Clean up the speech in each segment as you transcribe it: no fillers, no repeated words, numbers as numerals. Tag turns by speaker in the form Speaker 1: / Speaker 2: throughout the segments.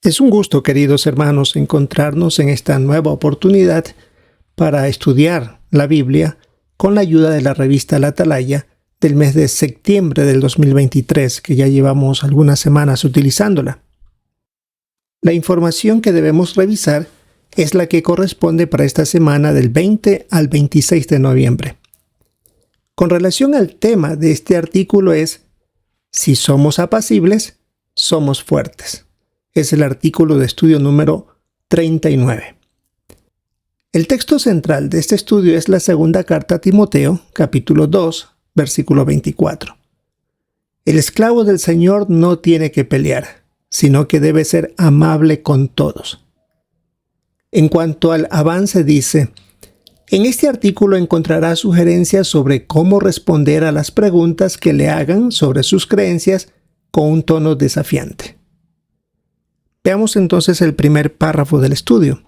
Speaker 1: Es un gusto, queridos hermanos, encontrarnos en esta nueva oportunidad para estudiar la Biblia con la ayuda de la revista La Atalaya del mes de septiembre del 2023, que ya llevamos algunas semanas utilizándola. La información que debemos revisar es la que corresponde para esta semana del 20 al 26 de noviembre. Con relación al tema de este artículo es: si somos apacibles, somos fuertes. Es el artículo de estudio número 39. El texto central de este estudio es la segunda carta a Timoteo, capítulo 2, versículo 24. El esclavo del Señor no tiene que pelear, sino que debe ser amable con todos. En cuanto al avance dice: en este artículo encontrará sugerencias sobre cómo responder a las preguntas que le hagan sobre sus creencias con un tono desafiante. Veamos entonces el primer párrafo del estudio.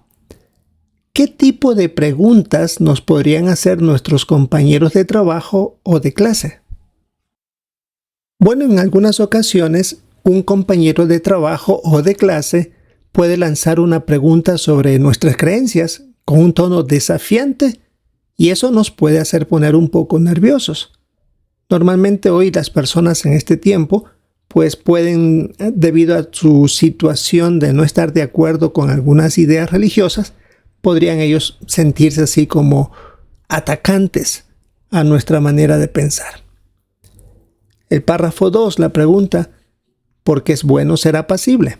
Speaker 1: ¿Qué tipo de preguntas nos podrían hacer nuestros compañeros de trabajo o de clase? Bueno, en algunas ocasiones, un compañero de trabajo o de clase puede lanzar una pregunta sobre nuestras creencias con un tono desafiante, y eso nos puede hacer poner un poco nerviosos. Normalmente hoy las personas en este tiempo pues pueden, debido a su situación de no estar de acuerdo con algunas ideas religiosas, podrían ellos sentirse así como atacantes a nuestra manera de pensar. El párrafo 2, la pregunta: ¿por qué es bueno ser apacible?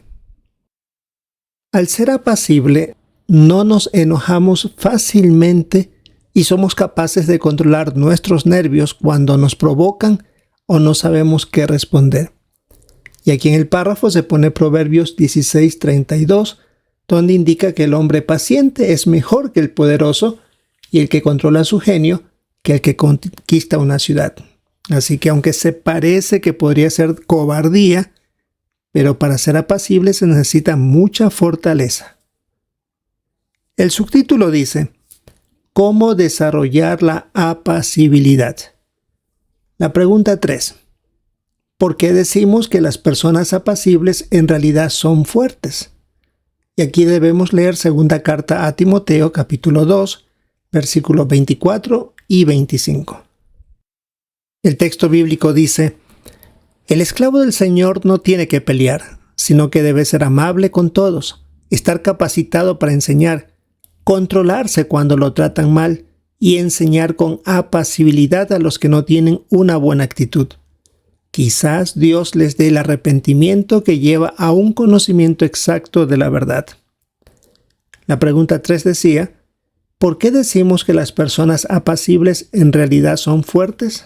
Speaker 1: Al ser apacible, no nos enojamos fácilmente y somos capaces de controlar nuestros nervios cuando nos provocan o no sabemos qué responder. Y aquí en el párrafo se pone Proverbios 16:32, donde indica que el hombre paciente es mejor que el poderoso y el que controla su genio que el que conquista una ciudad. Así que aunque se parece que podría ser cobardía, pero para ser apacible se necesita mucha fortaleza. El subtítulo dice: ¿cómo desarrollar la apacibilidad? La pregunta 3. ¿Por qué decimos que las personas apacibles en realidad son fuertes? Y aquí debemos leer segunda carta a Timoteo, capítulo 2, versículos 24 y 25. El texto bíblico dice: el esclavo del Señor no tiene que pelear, sino que debe ser amable con todos, estar capacitado para enseñar, controlarse cuando lo tratan mal y enseñar con apacibilidad a los que no tienen una buena actitud. Quizás Dios les dé el arrepentimiento que lleva a un conocimiento exacto de la verdad. La pregunta 3 decía: ¿por qué decimos que las personas apacibles en realidad son fuertes?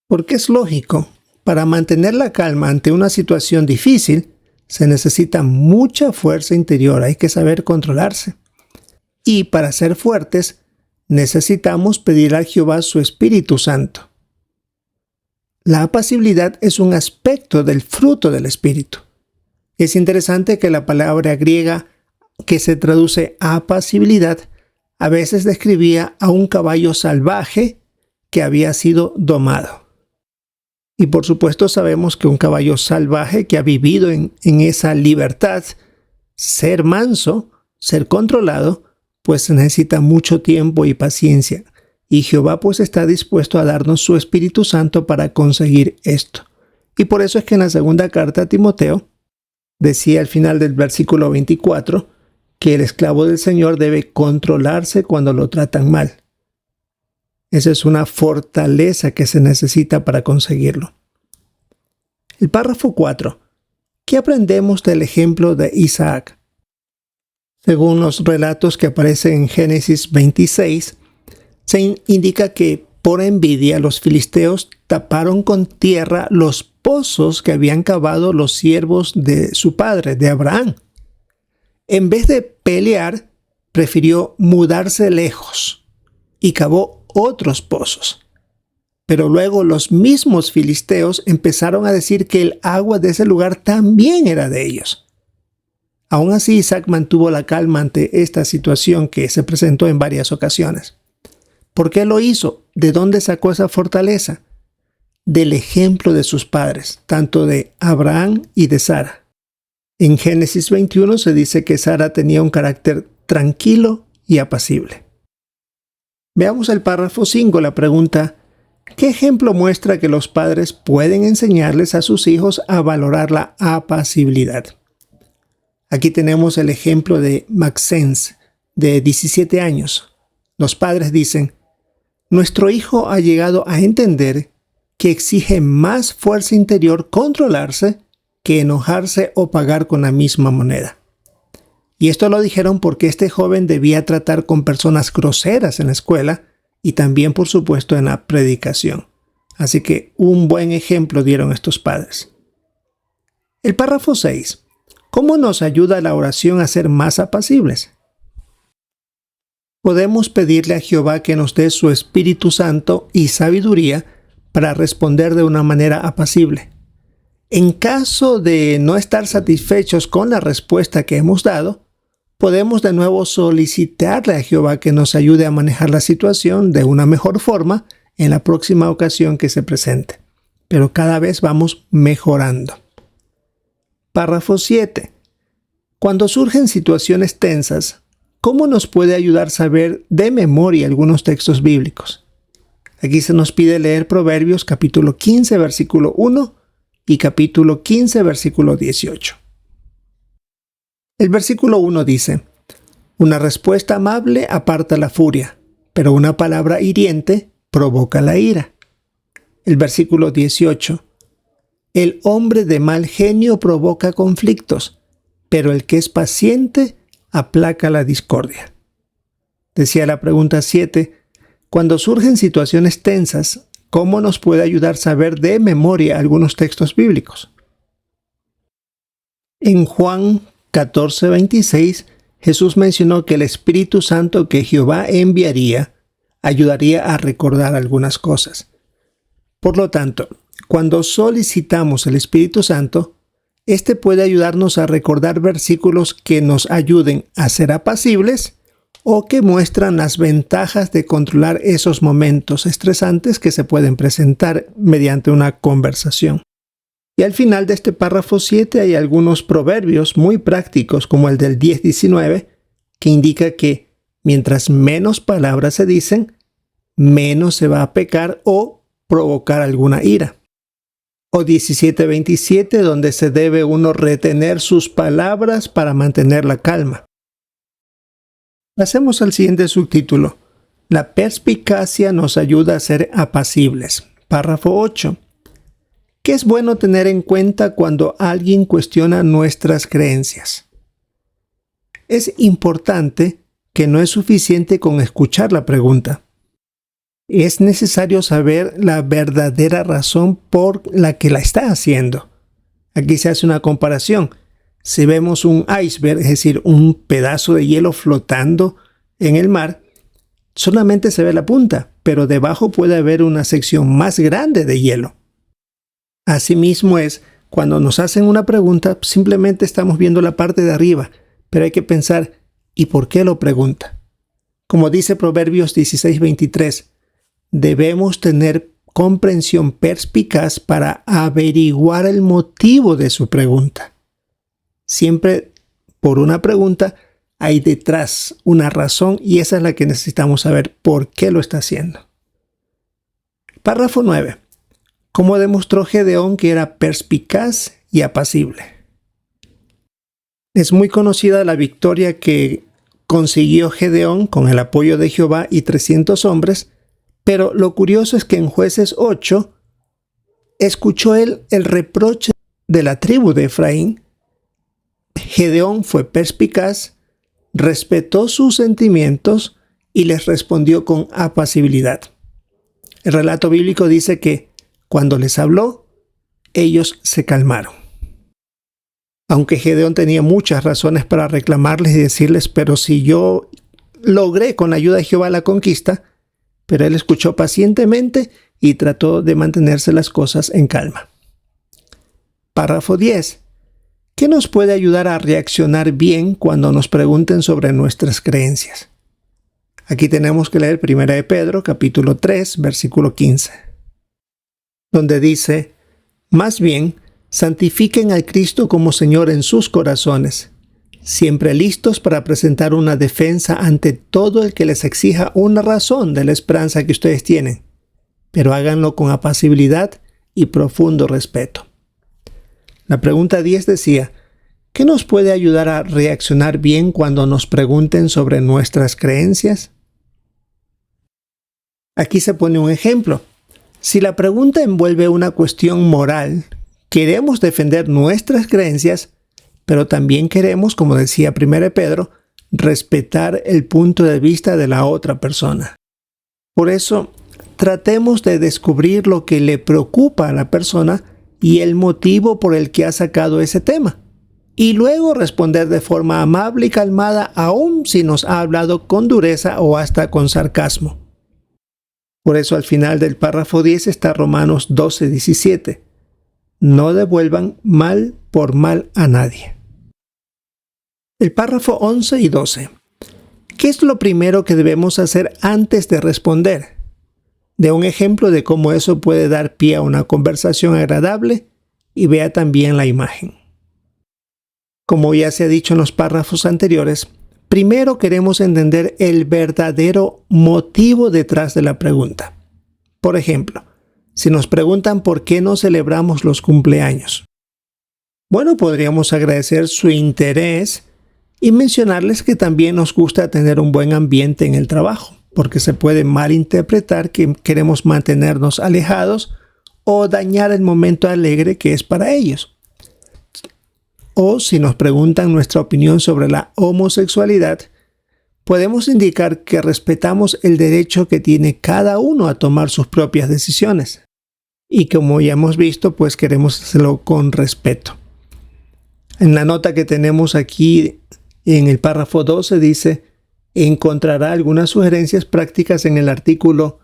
Speaker 1: Porque es lógico. Para mantener la calma ante una situación difícil, se necesita mucha fuerza interior, hay que saber controlarse. Y para ser fuertes, necesitamos pedir a Jehová su Espíritu Santo. La apacibilidad es un aspecto del fruto del Espíritu. Es interesante que la palabra griega que se traduce apacibilidad a veces describía a un caballo salvaje que había sido domado. Y por supuesto sabemos que un caballo salvaje que ha vivido en esa libertad, ser manso, ser controlado, pues necesita mucho tiempo y paciencia. Y Jehová pues está dispuesto a darnos su Espíritu Santo para conseguir esto. Y por eso es que en la segunda carta a Timoteo decía al final del versículo 24 que el esclavo del Señor debe controlarse cuando lo tratan mal. Esa es una fortaleza que se necesita para conseguirlo. El párrafo 4. ¿Qué aprendemos del ejemplo de Isaac? Según los relatos que aparecen en Génesis 26, se indica que por envidia los filisteos taparon con tierra los pozos que habían cavado los siervos de su padre, de Abraham. En vez de pelear, prefirió mudarse lejos y cavó otros pozos. Pero luego los mismos filisteos empezaron a decir que el agua de ese lugar también era de ellos. Aún así, Isaac mantuvo la calma ante esta situación que se presentó en varias ocasiones. ¿Por qué lo hizo? ¿De dónde sacó esa fortaleza? Del ejemplo de sus padres, tanto de Abraham y de Sara. En Génesis 21 se dice que Sara tenía un carácter tranquilo y apacible. Veamos el párrafo 5, la pregunta: ¿qué ejemplo muestra que los padres pueden enseñarles a sus hijos a valorar la apacibilidad? Aquí tenemos el ejemplo de Maxence, de 17 años. Los padres dicen: nuestro hijo ha llegado a entender que exige más fuerza interior controlarse que enojarse o pagar con la misma moneda. Y esto lo dijeron porque este joven debía tratar con personas groseras en la escuela y también, por supuesto, en la predicación. Así que un buen ejemplo dieron estos padres. El párrafo 6. ¿Cómo nos ayuda la oración a ser más apacibles? Podemos pedirle a Jehová que nos dé su Espíritu Santo y sabiduría para responder de una manera apacible. En caso de no estar satisfechos con la respuesta que hemos dado, podemos de nuevo solicitarle a Jehová que nos ayude a manejar la situación de una mejor forma en la próxima ocasión que se presente. Pero cada vez vamos mejorando. Párrafo 7. Cuando surgen situaciones tensas, ¿cómo nos puede ayudar saber de memoria algunos textos bíblicos? Aquí se nos pide leer Proverbios capítulo 15, versículo 1 y capítulo 15, versículo 18. El versículo 1 dice: una respuesta amable aparta la furia, pero una palabra hiriente provoca la ira. El versículo 18: el hombre de mal genio provoca conflictos, pero el que es paciente aplaca la discordia. Decía la pregunta 7, cuando surgen situaciones tensas, ¿cómo nos puede ayudar saber de memoria algunos textos bíblicos? En Juan 14:26, Jesús mencionó que el Espíritu Santo que Jehová enviaría ayudaría a recordar algunas cosas. Por lo tanto, cuando solicitamos el Espíritu Santo, este puede ayudarnos a recordar versículos que nos ayuden a ser apacibles o que muestran las ventajas de controlar esos momentos estresantes que se pueden presentar mediante una conversación. Y al final de este párrafo 7 hay algunos proverbios muy prácticos, como el del 10:19, que indica que mientras menos palabras se dicen, menos se va a pecar o provocar alguna ira. O 17:27, donde se debe uno retener sus palabras para mantener la calma. Pasemos al siguiente subtítulo. La perspicacia nos ayuda a ser apacibles. Párrafo 8. ¿Qué es bueno tener en cuenta cuando alguien cuestiona nuestras creencias? Es importante que no es suficiente con escuchar la pregunta. Es necesario saber la verdadera razón por la que la está haciendo. Aquí se hace una comparación. Si vemos un iceberg, es decir, un pedazo de hielo flotando en el mar, solamente se ve la punta, pero debajo puede haber una sección más grande de hielo. Asimismo es, cuando nos hacen una pregunta, simplemente estamos viendo la parte de arriba, pero hay que pensar, ¿y por qué lo pregunta? Como dice Proverbios 16:23, debemos tener comprensión perspicaz para averiguar el motivo de su pregunta. Siempre por una pregunta hay detrás una razón y esa es la que necesitamos saber por qué lo está haciendo. Párrafo 9. ¿Cómo demostró Gedeón que era perspicaz y apacible? Es muy conocida la victoria que consiguió Gedeón con el apoyo de Jehová y 300 hombres, pero lo curioso es que en Jueces 8 escuchó él el reproche de la tribu de Efraín. Gedeón fue perspicaz, respetó sus sentimientos y les respondió con apacibilidad. El relato bíblico dice que cuando les habló, ellos se calmaron. Aunque Gedeón tenía muchas razones para reclamarles y decirles, pero si yo logré con la ayuda de Jehová la conquista, pero él escuchó pacientemente y trató de mantenerse las cosas en calma. Párrafo 10. ¿Qué nos puede ayudar a reaccionar bien cuando nos pregunten sobre nuestras creencias? Aquí tenemos que leer 1 de Pedro, capítulo 3, versículo 15, donde dice: más bien, Santifiquen al Cristo como Señor en sus corazones, siempre listos para presentar una defensa ante todo el que les exija una razón de la esperanza que ustedes tienen, pero háganlo con apacibilidad y profundo respeto. La pregunta 10 decía, ¿qué nos puede ayudar a reaccionar bien cuando nos pregunten sobre nuestras creencias? Aquí se pone un ejemplo. Si la pregunta envuelve una cuestión moral, queremos defender nuestras creencias, pero también queremos, como decía 1 Pedro, respetar el punto de vista de la otra persona. Por eso, tratemos de descubrir lo que le preocupa a la persona y el motivo por el que ha sacado ese tema, y luego responder de forma amable y calmada, aun si nos ha hablado con dureza o hasta con sarcasmo. Por eso al final del párrafo 10 está Romanos 12:17. No devuelvan mal por mal a nadie. El párrafo 11 y 12. ¿Qué es lo primero que debemos hacer antes de responder? De un ejemplo de cómo eso puede dar pie a una conversación agradable y vea también la imagen. Como ya se ha dicho en los párrafos anteriores, primero queremos entender el verdadero motivo detrás de la pregunta. Por ejemplo, si nos preguntan por qué no celebramos los cumpleaños. Bueno, podríamos agradecer su interés y mencionarles que también nos gusta tener un buen ambiente en el trabajo, porque se puede malinterpretar que queremos mantenernos alejados o dañar el momento alegre que es para ellos. O si nos preguntan nuestra opinión sobre la homosexualidad, podemos indicar que respetamos el derecho que tiene cada uno a tomar sus propias decisiones. Y como ya hemos visto, pues queremos hacerlo con respeto. En la nota que tenemos aquí en el párrafo 12 dice, encontrará algunas sugerencias prácticas en el artículo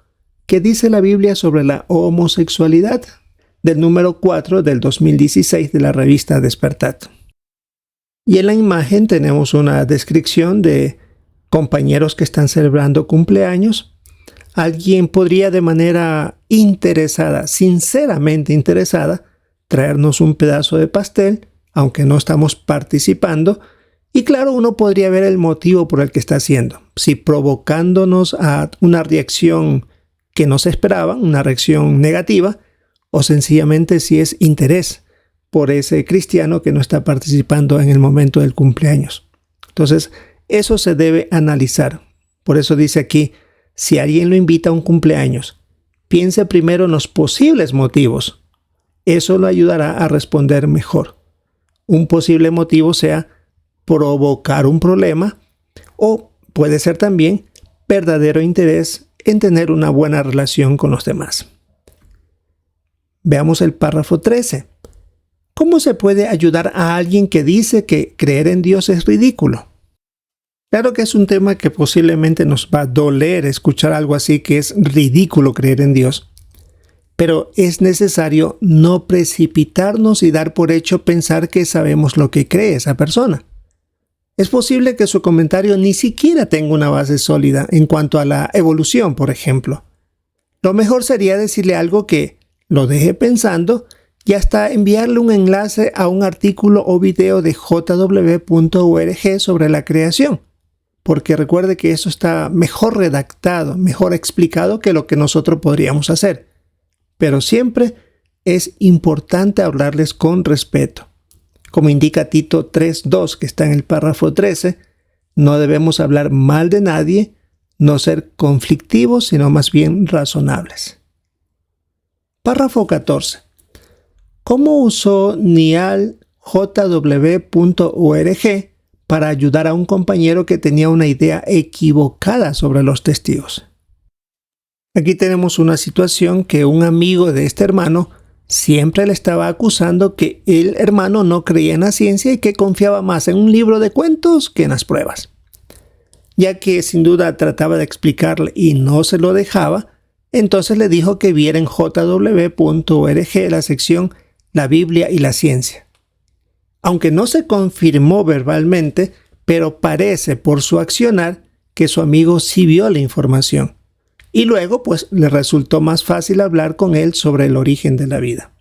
Speaker 1: ¿Qué dice la Biblia sobre la homosexualidad? Del número 4 del 2016 de la revista Despertat. Y en la imagen tenemos una descripción de compañeros que están celebrando cumpleaños. Alguien podría de manera interesada, sinceramente interesada, traernos un pedazo de pastel, aunque no estamos participando. Y claro, uno podría ver el motivo por el que está haciendo. Si provocándonos a una reacción que no se esperaba, una reacción negativa, o sencillamente si es interés por ese cristiano que no está participando en el momento del cumpleaños. Entonces, eso se debe analizar. Por eso dice aquí, si alguien lo invita a un cumpleaños, piense primero en los posibles motivos. Eso lo ayudará a responder mejor. Un posible motivo sea provocar un problema o puede ser también verdadero interés en tener una buena relación con los demás. Veamos el párrafo 13. ¿Cómo se puede ayudar a alguien que dice que creer en Dios es ridículo? Claro que es un tema que posiblemente nos va a doler escuchar algo así, que es ridículo creer en Dios. Pero es necesario no precipitarnos y dar por hecho pensar que sabemos lo que cree esa persona. Es posible que su comentario ni siquiera tenga una base sólida en cuanto a la evolución, por ejemplo. Lo mejor sería decirle algo que lo deje pensando y hasta enviarle un enlace a un artículo o video de jw.org sobre la creación. Porque recuerde que eso está mejor redactado, mejor explicado que lo que nosotros podríamos hacer. Pero siempre es importante hablarles con respeto. Como indica Tito 3:2, que está en el párrafo 13, no debemos hablar mal de nadie, no ser conflictivos, sino más bien razonables. Párrafo 14. ¿Cómo usó Niall jw.org para ayudar a un compañero que tenía una idea equivocada sobre los testigos? Aquí tenemos una situación que un amigo de este hermano siempre le estaba acusando que el hermano no creía en la ciencia y que confiaba más en un libro de cuentos que en las pruebas. Ya que sin duda trataba de explicarle y no se lo dejaba, entonces le dijo que viera en jw.org la sección La Biblia y la Ciencia. Aunque no se confirmó verbalmente, pero parece por su accionar que su amigo sí vio la información. Y luego, pues, le resultó más fácil hablar con él sobre el origen de la vida.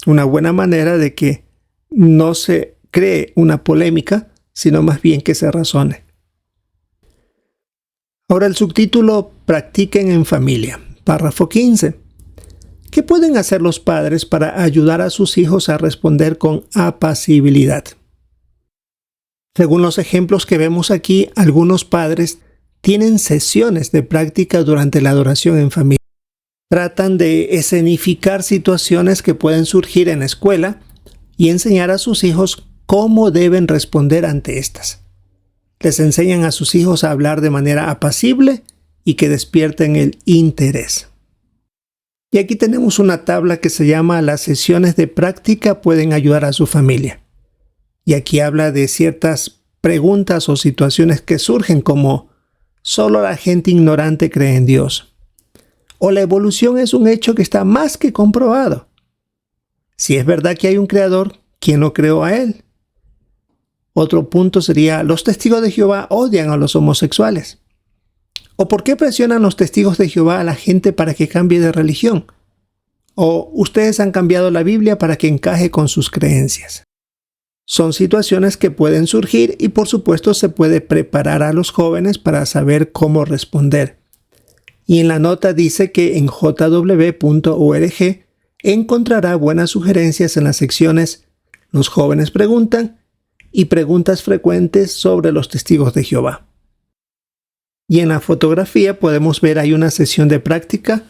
Speaker 1: Una buena manera de que no se cree una polémica, sino más bien que se razone. Ahora el subtítulo Practiquen en familia. Párrafo 15. ¿Qué pueden hacer los padres para ayudar a sus hijos a responder con apacibilidad? Según los ejemplos que vemos aquí, algunos padres tienen sesiones de práctica durante la adoración en familia. Tratan de escenificar situaciones que pueden surgir en la escuela y enseñar a sus hijos cómo deben responder ante estas. Les enseñan a sus hijos a hablar de manera apacible y que despierten el interés. Y aquí tenemos una tabla que se llama Las sesiones de práctica pueden ayudar a su familia. Y aquí habla de ciertas preguntas o situaciones que surgen como solo la gente ignorante cree en Dios. O la evolución es un hecho que está más que comprobado. Si es verdad que hay un creador, ¿quién no creó a él? Otro punto sería, los testigos de Jehová odian a los homosexuales. ¿O por qué presionan los testigos de Jehová a la gente para que cambie de religión? ¿O ustedes han cambiado la Biblia para que encaje con sus creencias? Son situaciones que pueden surgir y por supuesto se puede preparar a los jóvenes para saber cómo responder. Y en la nota dice que en jw.org encontrará buenas sugerencias en las secciones Los jóvenes preguntan y preguntas frecuentes sobre los testigos de Jehová. Y en la fotografía podemos ver hay una sesión de práctica.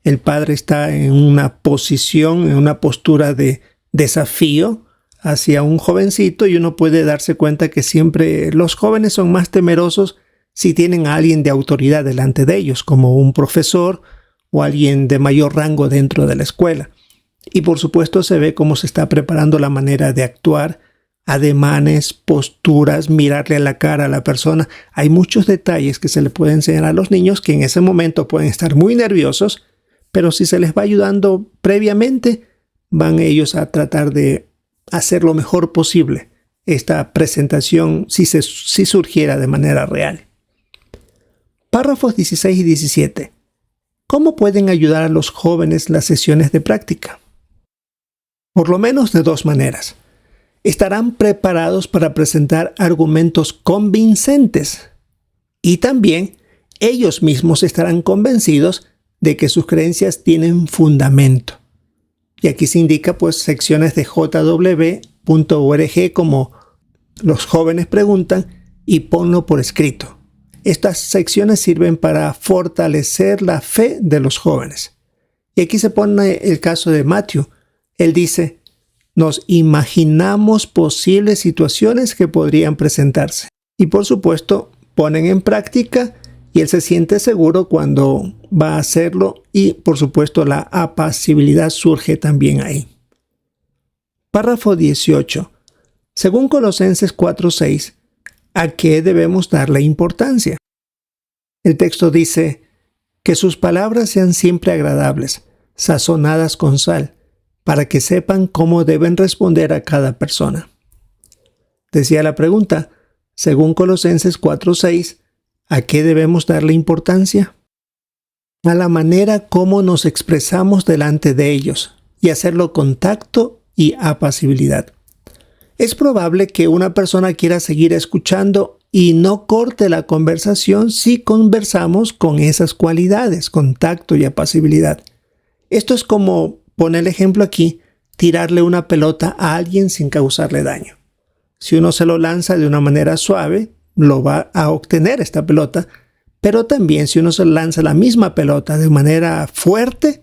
Speaker 1: El padre está en una posición, en una postura de desafío hacia un jovencito y uno puede darse cuenta que siempre los jóvenes son más temerosos si tienen a alguien de autoridad delante de ellos, como un profesor o alguien de mayor rango dentro de la escuela. Y por supuesto se ve cómo se está preparando la manera de actuar, ademanes, posturas, mirarle a la cara a la persona. Hay muchos detalles que se le pueden enseñar a los niños que en ese momento pueden estar muy nerviosos, pero si se les va ayudando previamente, van ellos a tratar de hacer lo mejor posible esta presentación si surgiera de manera real. Párrafos 16 y 17. ¿Cómo pueden ayudar a los jóvenes las sesiones de práctica? Por lo menos de dos maneras. Estarán preparados para presentar argumentos convincentes y también ellos mismos estarán convencidos de que sus creencias tienen fundamento. Y aquí se indica secciones de jw.org como Los jóvenes preguntan y ponlo por escrito. Estas secciones sirven para fortalecer la fe de los jóvenes. Y aquí se pone el caso de Matthew. Él dice, nos imaginamos posibles situaciones que podrían presentarse. Y por supuesto, ponen en práctica y él se siente seguro cuando va a hacerlo y por supuesto la apacibilidad surge también ahí. Párrafo 18. Según Colosenses 4:6, ¿a qué debemos darle importancia? El texto dice, que sus palabras sean siempre agradables, sazonadas con sal, para que sepan cómo deben responder a cada persona. Decía la pregunta, según Colosenses 4:6, ¿a qué debemos darle importancia? A la manera como nos expresamos delante de ellos y hacerlo con tacto y apacibilidad. Es probable que una persona quiera seguir escuchando y no corte la conversación si conversamos con esas cualidades, con tacto y apacibilidad. Esto es como, pone el ejemplo aquí, tirarle una pelota a alguien sin causarle daño. Si uno se lo lanza de una manera suave, lo va a obtener esta pelota, pero también si uno se lanza la misma pelota de manera fuerte,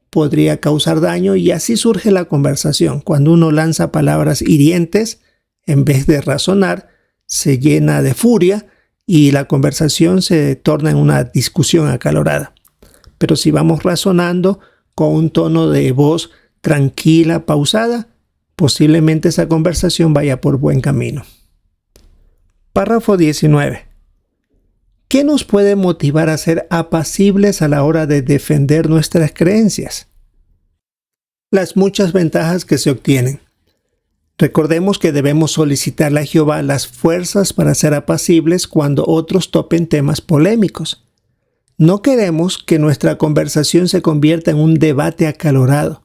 Speaker 1: podría causar daño y así surge la conversación. Cuando uno lanza palabras hirientes, en vez de razonar, se llena de furia y la conversación se torna en una discusión acalorada. Pero si vamos razonando con un tono de voz tranquila, pausada, posiblemente esa conversación vaya por buen camino. Párrafo 19. ¿Qué nos puede motivar a ser apacibles a la hora de defender nuestras creencias? Las muchas ventajas que se obtienen. Recordemos que debemos solicitarle a Jehová las fuerzas para ser apacibles cuando otros topen temas polémicos. No queremos que nuestra conversación se convierta en un debate acalorado.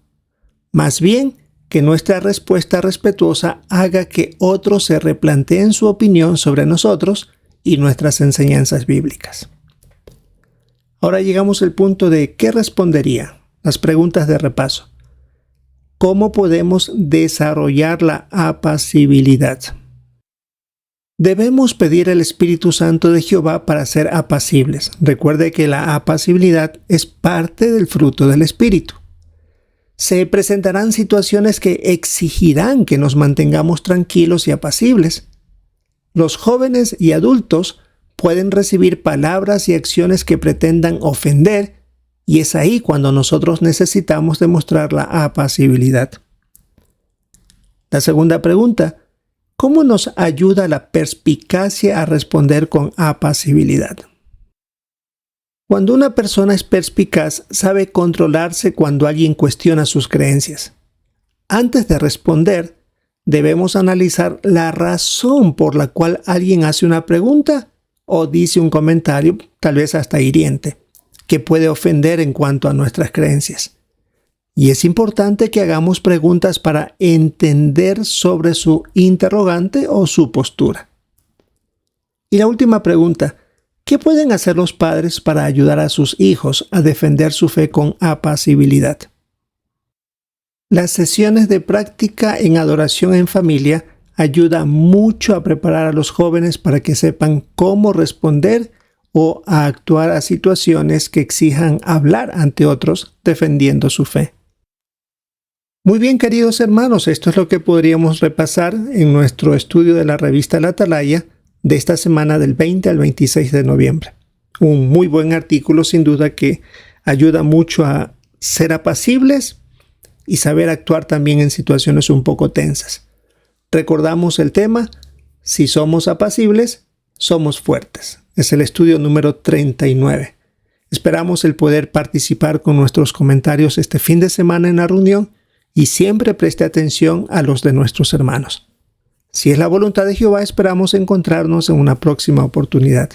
Speaker 1: Más bien, que nuestra respuesta respetuosa haga que otros se replanteen su opinión sobre nosotros y nuestras enseñanzas bíblicas. Ahora llegamos al punto de ¿qué respondería? Las preguntas de repaso. ¿Cómo podemos desarrollar la apacibilidad? Debemos pedir el Espíritu Santo de Jehová para ser apacibles. Recuerde que la apacibilidad es parte del fruto del Espíritu. Se presentarán situaciones que exigirán que nos mantengamos tranquilos y apacibles. Los jóvenes y adultos pueden recibir palabras y acciones que pretendan ofender, y es ahí cuando nosotros necesitamos demostrar la apacibilidad. La segunda pregunta: ¿cómo nos ayuda la perspicacia a responder con apacibilidad? Cuando una persona es perspicaz, sabe controlarse cuando alguien cuestiona sus creencias. Antes de responder, debemos analizar la razón por la cual alguien hace una pregunta o dice un comentario, tal vez hasta hiriente, que puede ofender en cuanto a nuestras creencias. Y es importante que hagamos preguntas para entender sobre su interrogante o su postura. Y la última pregunta: ¿qué pueden hacer los padres para ayudar a sus hijos a defender su fe con apacibilidad? Las sesiones de práctica en adoración en familia ayudan mucho a preparar a los jóvenes para que sepan cómo responder o a actuar a situaciones que exijan hablar ante otros defendiendo su fe. Muy bien, queridos hermanos, esto es lo que podríamos repasar en nuestro estudio de la revista La Atalaya de esta semana del 20 al 26 de noviembre. Un muy buen artículo, sin duda, que ayuda mucho a ser apacibles y saber actuar también en situaciones un poco tensas. Recordamos el tema: si somos apacibles, somos fuertes. Es el estudio número 39. Esperamos el poder participar con nuestros comentarios este fin de semana en la reunión y siempre preste atención a los de nuestros hermanos. Si es la voluntad de Jehová, esperamos encontrarnos en una próxima oportunidad.